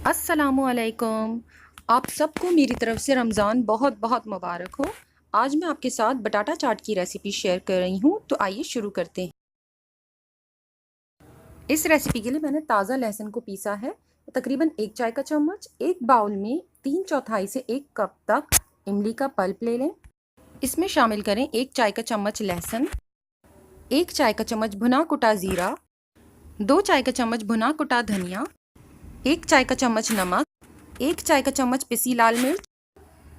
अस्सलामुअलैकुम। आप सबको मेरी तरफ से रमज़ान बहुत बहुत मुबारक हो। आज मैं आपके साथ बटाटा चाट की रेसिपी शेयर कर रही हूँ, तो आइए शुरू करते हैं। इस रेसिपी के लिए मैंने ताज़ा लहसुन को पीसा है, तकरीबन 1 चाय का चम्मच। एक बाउल में 3/4 से 1 कप तक इमली का पल्प ले लें। इसमें शामिल करें 1 चाय का चम्मच लहसुन, 1 चाय का चम्मच भुना कुटा ज़ीरा, 2 चाय का चम्मच भुना कुटा धनिया, 1 चाय का चम्मच नमक, 1 चाय का चम्मच पिसी लाल मिर्च,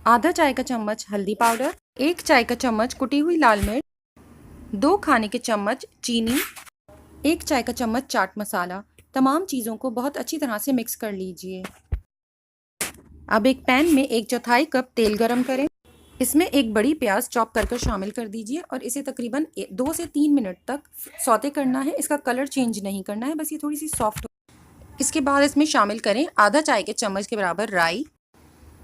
आधा चाय का चम्मच हल्दी पाउडर, 1 चाय का चम्मच कुटी हुई लाल मिर्च, 2 खाने के चम्मच चीनी, 1 चाय का चम्मच चाट मसाला। तमाम चीज़ों को बहुत अच्छी तरह से मिक्स कर लीजिए। अब एक पैन में 1/4 कप तेल गरम करें। इसमें एक बड़ी प्याज चॉप कर शामिल कर दीजिए और इसे तकरीबन 2 से 3 मिनट तक सौते करना है। इसका कलर चेंज नहीं करना है, बस ये थोड़ी सी सॉफ्ट हो। इसके बाद इसमें शामिल करें आधा चाय के चम्मच के बराबर राई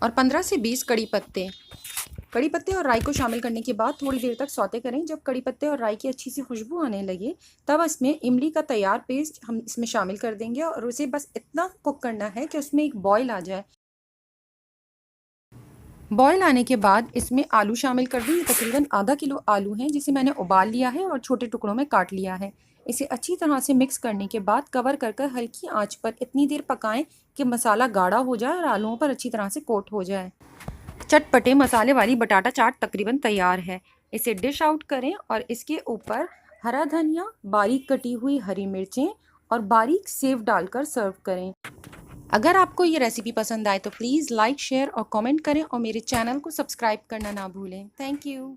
और 15 से 20 कड़ी पत्ते और राई को शामिल करने के बाद थोड़ी देर तक सौते करें। जब कड़ी पत्ते और राई की अच्छी सी खुशबू आने लगे, तब इसमें इमली का तैयार पेस्ट हम इसमें शामिल कर देंगे और उसे बस इतना कुक करना है कि उसमें एक बॉयल आ जाए। बॉयल आने के बाद इसमें आलू शामिल कर दें। तकरीबन आधा किलो आलू हैं, जिसे मैंने उबाल लिया है और छोटे टुकड़ों में काट लिया है। इसे अच्छी तरह से मिक्स करने के बाद कवर कर हल्की आंच पर इतनी देर पकाएं कि मसाला गाढ़ा हो जाए और आलूओं पर अच्छी तरह से कोट हो जाए। चटपटे मसाले वाली बटाटा चाट तकरीबन तैयार है। इसे डिश आउट करें और इसके ऊपर हरा धनिया, बारीक कटी हुई हरी मिर्चें और बारीक सेव डालकर सर्व करें। अगर आपको ये रेसिपी पसंद आए तो प्लीज़ लाइक, शेयर और कमेंट करें और मेरे चैनल को सब्सक्राइब करना ना भूलें। Thank you.